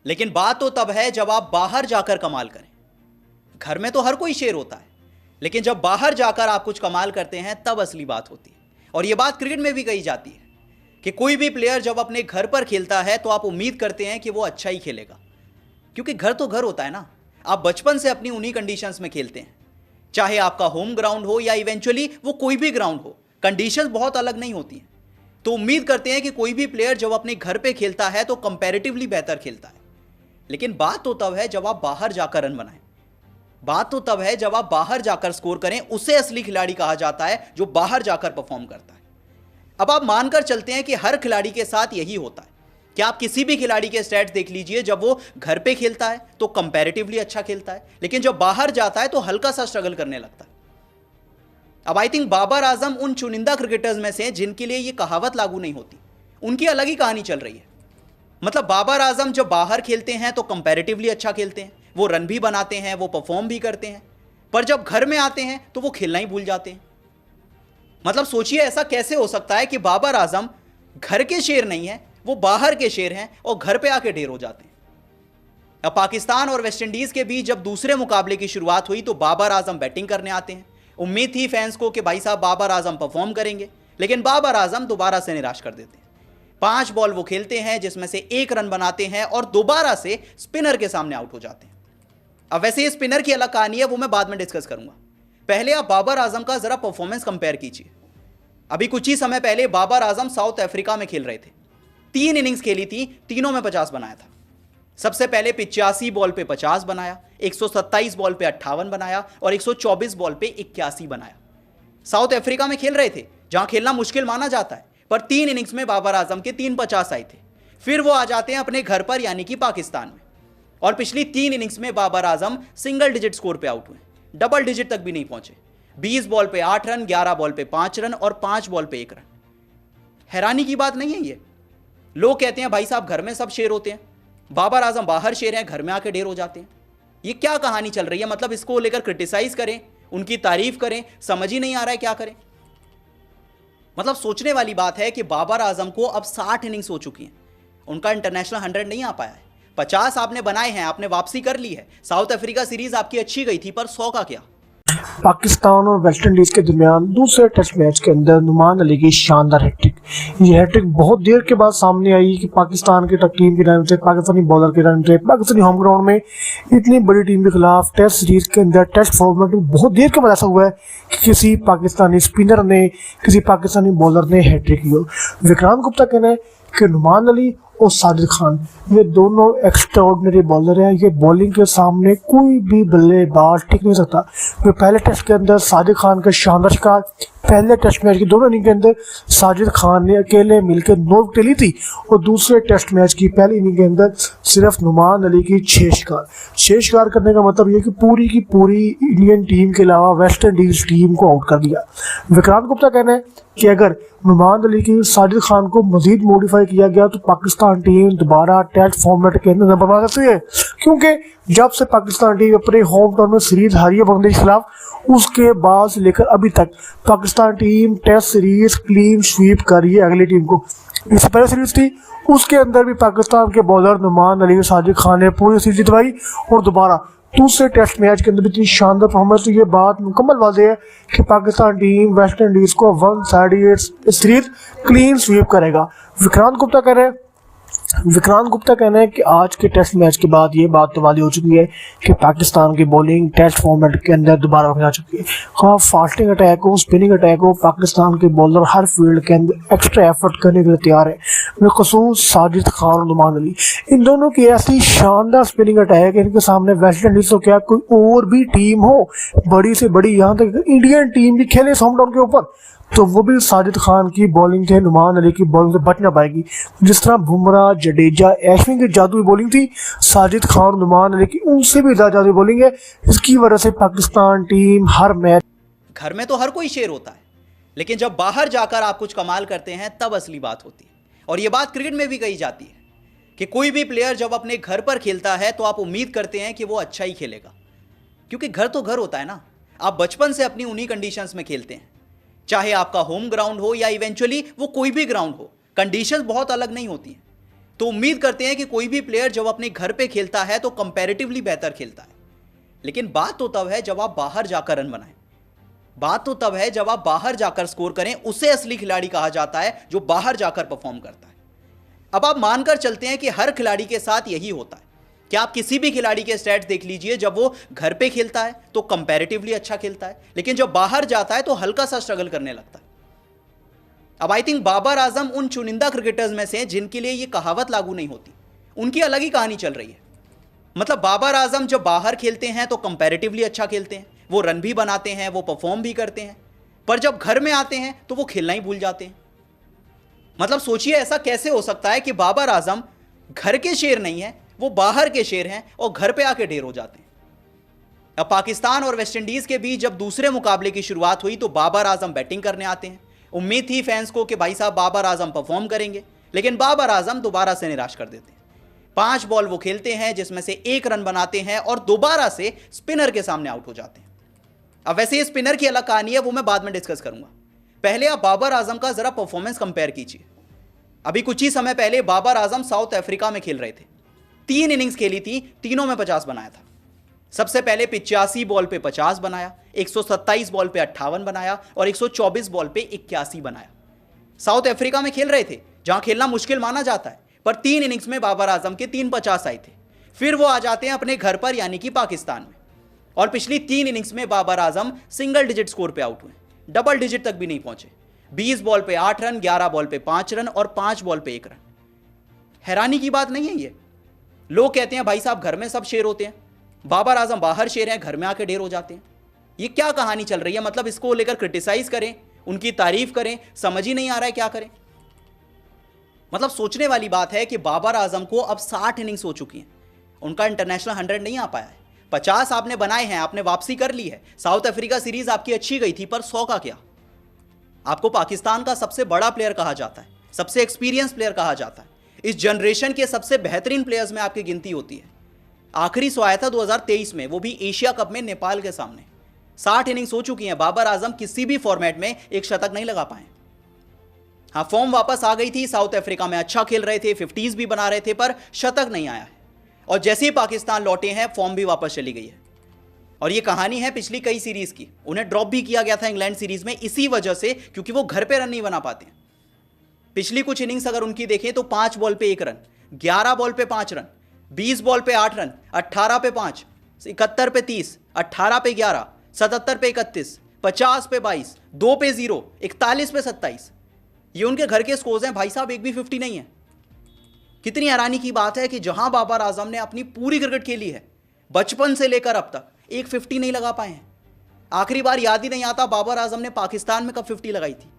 लेकिन बात तो तब है जब आप बाहर जाकर कमाल करें। घर में तो हर कोई शेर होता है, लेकिन जब बाहर जाकर आप कुछ कमाल करते हैं तब असली बात होती है। और यह बात क्रिकेट में भी कही जाती है कि कोई भी प्लेयर जब अपने घर पर खेलता है तो आप उम्मीद करते हैं कि वो अच्छा ही खेलेगा, क्योंकि घर तो घर होता है ना। आप बचपन से अपनी उन्हीं कंडीशंस में खेलते हैं, चाहे आपका होम ग्राउंड हो या इवेंचुअली वो कोई भी ग्राउंड हो, कंडीशंस बहुत अलग नहीं होती हैं। तो उम्मीद करते हैं कि कोई भी प्लेयर जब अपने घर पे खेलता है तो कंपैरेटिवली बेहतर खेलता है। लेकिन बात तो तब है जब आप बाहर जाकर रन बनाएं, बात तो तब है जब आप बाहर जाकर स्कोर करें। उसे असली खिलाड़ी कहा जाता है जो बाहर जाकर परफॉर्म करता है। अब आप मानकर चलते हैं कि हर खिलाड़ी के साथ यही होता है कि आप किसी भी खिलाड़ी के स्टैट्स देख लीजिए, जब वो घर पे खेलता है तो कंपैरेटिवली अच्छा खेलता है, लेकिन जब बाहर जाता है तो हल्का सा स्ट्रगल करने लगता है। अब आई थिंक बाबर आजम उन चुनिंदा क्रिकेटर्स में से जिनके लिए ये कहावत लागू नहीं होती, उनकी अलग ही कहानी चल रही है। मतलब बाबर आजम जब बाहर खेलते हैं तो कंपैरेटिवली अच्छा खेलते हैं, वो रन भी बनाते हैं, वो परफॉर्म भी करते हैं, पर जब घर में आते हैं तो वो खेलना ही भूल जाते हैं। मतलब सोचिए ऐसा कैसे हो सकता है कि बाबर आजम घर के शेर नहीं है, वो बाहर के शेर हैं और घर पे आके ढेर हो जाते हैं। अब पाकिस्तान और वेस्ट इंडीज के बीच जब दूसरे मुकाबले की शुरुआत हुई तो बाबर आजम बैटिंग करने आते हैं। उम्मीद थी फैंस को कि भाई साहब बाबर आजम परफॉर्म करेंगे, लेकिन बाबर आजम दोबारा से निराश कर देते हैं। 5 बॉल वो खेलते हैं जिसमें से 1 रन बनाते हैं और दोबारा से स्पिनर के सामने आउट हो जाते हैं। अब वैसे ये स्पिनर की अलग कहानी है, वो मैं बाद में डिस्कस करूंगा। पहले आप बाबर आजम का जरा परफॉर्मेंस कंपेयर कीजिए। अभी कुछ ही समय पहले बाबर आजम साउथ अफ्रीका में खेल रहे थे, 3 इनिंग्स खेली थी, तीनों में 50 बनाया था। सबसे पहले 85 बॉल पे 50 बनाया, 127 बॉल पे 58 बनाया और 124 बॉल पे 81 बनाया। साउथ अफ्रीका में खेल रहे थे जहां खेलना मुश्किल माना जाता है, पर 3 इनिंग्स में बाबर आजम के 3 50 आए थे। फिर वो आ जाते हैं अपने घर पर यानी कि पाकिस्तान में, और पिछली 3 इनिंग्स में Babar Azam single digit score पे आउट हुए, डबल डिजिट तक भी नहीं पहुंचे। 20 बॉल पे 8 रन, 11 बॉल पे 5 रन और 5 बॉल पे 1 रन। हैरानी की बात नहीं है ये। लोग कहते हैं भाई साहब घर में सब शेर होते हैं, बाबर आजम बाहर शेर हैं, घर में आके ढेर हो जाते हैं। ये क्या कहानी चल रही है? मतलब इसको लेकर क्रिटिसाइज करें, उनकी तारीफ करें, समझ ही नहीं आ रहा है क्या करें। मतलब सोचने वाली बात है कि बाबर आजम को अब 60 इनिंग्स हो चुकी हैं, उनका इंटरनेशनल 100 नहीं आ पाया है। 50 आपने बनाए हैं, आपने वापसी कर ली है। साउथ अफ्रीका सीरीज आपकी अच्छी गई थी, पर 100 का क्या? पाकिस्तान और वेस्ट इंडीज के दरमियान दूसरे टेस्ट मैच के अंदर नुमान अली की शानदार हैट्रिक। ये हैट्रिक बहुत देर के बाद सामने आई कि पाकिस्तान की टीम के टाइम से, पाकिस्तानी बॉलर के टाइम से, पाकिस्तानी होम ग्राउंड में इतनी बड़ी टीम के खिलाफ टेस्ट सीरीज के अंदर टेस्ट फॉर्मेट में बहुत देर के बाद ऐसा हुआ है कि किसी पाकिस्तानी स्पिनर ने, किसी पाकिस्तानी बॉलर ने हैट्रिक की हो। विक्रांत गुप्ता कहना है कि नुमान अली और साजिद खान ये दोनों एक्स्ट्राऑर्डिनरी बॉलर हैं। ये बॉलिंग के सामने कोई भी बल्लेबाज टिक नहीं सकता। वे पहले टेस्ट के अंदर साजिद खान का शानदार शिकार, पहले टेस्ट मैच की दोनों इनिंग के अंदर साजिद खान ने अकेले मिलकर 9 विकेट ली थी, और दूसरे टेस्ट मैच की पहली इनिंग के अंदर सिर्फ नुमान अली की 6 शिकार करने का मतलब ये कि पूरी की पूरी इंडियन टीम के अलावा वेस्ट इंडीज टीम को आउट कर दिया। विक्रांत गुप्ता कहना है कि अगर नुमान अली की साजिद खान को मजीद मॉडिफाई किया गया तो पाकिस्तान टीम दोबारा टेस्ट फॉर्मेट के अंदर नंबर बना सकती है, क्योंकि जब से पाकिस्तान टीम अपने होम टाउन में सीरीज हारी है बांग्लादेश के खिलाफ, उसके बाद से लेकर अभी तक Pakistan team test series clean sweep कर रही है अगली टीम को। इससे पहले सीरीज थी, उसके अंदर भी पाकिस्तान के बॉलर नुमान अली और साजिद खान ने पूरी सीरीज जितवाई, और दोबारा दूसरे टेस्ट मैच के अंदर भी इतनी शानदार परफॉर्मेंस। तो ये बात मुकम्मल वाज़ेह है कि पाकिस्तान टीम वेस्ट इंडीज को 1 साइडेड सीरीज क्लीन स्वीप करेगा। विक्रांत गुप्ता कहना है कि आज के टेस्ट मैच के बाद ये बात तो वाली हो चुकी है कि पाकिस्तान की बॉलिंग टेस्ट फॉर्मेट के अंदर दोबारा आ चुकी है। हाँ, फास्टिंग अटैक हो, स्पिनिंग अटैक हो, पाकिस्तान के बॉलर हर फील्ड के अंदर एक्स्ट्रा एफर्ट करने के लिए तैयार है। बिलखसूस साजिद खान और नुमान अली, इन दोनों की ऐसी शानदार स्पिनिंग अटैक है, इनके सामने वेस्ट इंडीज तो क्या कोई और भी टीम हो बड़ी से बड़ी, यहाँ तक इंडियन टीम भी खेले होम टाउन के ऊपर, तो वो भी साजिद खान की बॉलिंग से, नुमान अली की बॉलिंग से बच ना पाएगी। जिस तरह बुमराह, जडेजा, अश्विन की जादुई बॉलिंग थी, साजिद खान, नुमान अली की उनसे भी ज़्यादा जादुई बॉलिंग है। इसकी वजह से पाकिस्तान टीम हर मैच, घर में तो हर कोई शेर होता है, लेकिन जब बाहर जाकर आप कुछ कमाल करते हैं तब असली बात होती है। और यह बात क्रिकेट में भी कही जाती है कि कोई भी प्लेयर जब अपने घर पर खेलता है तो आप उम्मीद करते हैं कि वो अच्छा ही खेलेगा, क्योंकि घर तो घर होता है ना। आप बचपन से अपनी उन्हीं कंडीशंस में खेलते हैं, चाहे आपका होम ग्राउंड हो या इवेंचुअली वो कोई भी ग्राउंड हो, कंडीशंस बहुत अलग नहीं होती हैं। तो उम्मीद करते हैं कि कोई भी प्लेयर जब अपने घर पे खेलता है तो कंपैरेटिवली बेहतर खेलता है। लेकिन बात तो तब है जब आप बाहर जाकर रन बनाएं, बात तो तब है जब आप बाहर जाकर स्कोर करें, उसे असली खिलाड़ी कहा जाता है जो बाहर जाकर परफॉर्म करता है। अब आप मानकर चलते हैं कि हर खिलाड़ी के साथ यही होता है कि आप किसी भी खिलाड़ी के स्टैट्स देख लीजिए, जब वो घर पे खेलता है तो कंपैरेटिवली अच्छा खेलता है, लेकिन जब बाहर जाता है तो हल्का सा स्ट्रगल करने लगता है। अब आई थिंक बाबर आजम उन चुनिंदा क्रिकेटर्स में से जिनके लिए ये कहावत लागू नहीं होती, उनकी अलग ही कहानी चल रही है। मतलब बाबर आजम जब बाहर खेलते हैं तो कंपैरेटिवली अच्छा खेलते हैं, वो रन भी बनाते हैं, वो परफॉर्म भी करते हैं, पर जब घर में आते हैं तो वो खेलना ही भूल जाते हैं। मतलब सोचिए ऐसा कैसे हो सकता है कि बाबर आजम घर के शेर नहीं है, वो बाहर के शेर हैं और घर पे आके ढेर हो जाते हैं। अब पाकिस्तान और वेस्टइंडीज के बीच जब दूसरे मुकाबले की शुरुआत हुई तो बाबर आजम बैटिंग करने आते हैं। उम्मीद थी फैंस को कि भाई साहब बाबर आजम परफॉर्म करेंगे, लेकिन बाबर आजम दोबारा से निराश कर देते हैं। 5 बॉल वो खेलते हैं जिसमें से 1 रन बनाते हैं और दोबारा से स्पिनर के सामने आउट हो जाते हैं। अब वैसे ये स्पिनर की अलग कहानी है, वो मैं बाद में डिस्कस करूंगा। पहले आप बाबर आजम का जरा परफॉर्मेंस कंपेयर कीजिए। अभी कुछ ही समय पहले बाबर आजम साउथ अफ्रीका में खेल रहे थे, 3 इनिंग्स खेली थी, तीनों में 50 बनाया था। सबसे पहले 85 बॉल पे 50 बनाया, 127 बॉल पे 58 बनाया और 124 बॉल पे 81 बनाया। साउथ अफ्रीका में खेल रहे थे जहां खेलना मुश्किल माना जाता है, पर 3 इनिंग्स में बाबर आजम के 3 50 आए थे। फिर वो आ जाते हैं अपने घर पर यानी कि पाकिस्तान में, और पिछली 3 इनिंग्स में Babar Azam single digit score पे आउट हुए, डबल डिजिट तक भी नहीं पहुंचे। 20 बॉल पे 8 रन, 11 बॉल पे 5 रन और 5 बॉल पे 1 रन। हैरानी की बात नहीं है ये। लोग कहते हैं भाई साहब घर में सब शेर होते हैं, बाबर आजम बाहर शेर हैं, घर में आके ढेर हो जाते हैं। ये क्या कहानी चल रही है? मतलब इसको लेकर क्रिटिसाइज करें, उनकी तारीफ करें, समझ ही नहीं आ रहा है क्या करें। मतलब सोचने वाली बात है कि बाबर आजम को अब 60 इनिंग्स हो चुकी हैं, उनका इंटरनेशनल 100 नहीं आ पाया है। 50 आपने बनाए हैं, आपने वापसी कर ली है। साउथ अफ्रीका सीरीज आपकी अच्छी गई थी, पर 100 का क्या? आपको पाकिस्तान का सबसे बड़ा प्लेयर कहा जाता है, सबसे एक्सपीरियंस प्लेयर कहा जाता है, इस जनरेशन के सबसे बेहतरीन प्लेयर्स में आपकी गिनती होती है। आखिरी 100 आया था 2023 में, वो भी एशिया कप में नेपाल के सामने। 60 इनिंग्स हो चुकी हैं, बाबर आजम किसी भी फॉर्मेट में एक शतक नहीं लगा पाए। हाँ, फॉर्म वापस आ गई थी, साउथ अफ्रीका में अच्छा खेल रहे थे, 50s भी बना रहे थे, पर शतक नहीं आया है। और जैसे ही पाकिस्तान लौटे हैं फॉर्म भी वापस चली गई है। और ये कहानी है पिछली कई सीरीज की। उन्हें ड्रॉप भी किया गया था इंग्लैंड सीरीज में इसी वजह से, क्योंकि वो घर पे रन नहीं बना पाते। पिछली कुछ इनिंग्स अगर उनकी देखें तो 5 बॉल पे 1 रन, 11 बॉल पे 5 रन, 20 बॉल पे 8 रन, 18 पे 5, 71 पे 30, 18 पे 11, 77 पे 31, 50 पे 22, 2 पे 0, 41 पे 27। ये उनके घर के स्कोर्स हैं भाई साहब, एक भी 50 नहीं है। कितनी हैरानी की बात है कि जहां बाबर आजम ने अपनी पूरी क्रिकेट खेली है, बचपन से लेकर अब तक, एक 50 नहीं लगा पाए हैं। आखिरी बार याद ही नहीं आता बाबर आजम ने पाकिस्तान में कब 50 लगाई थी।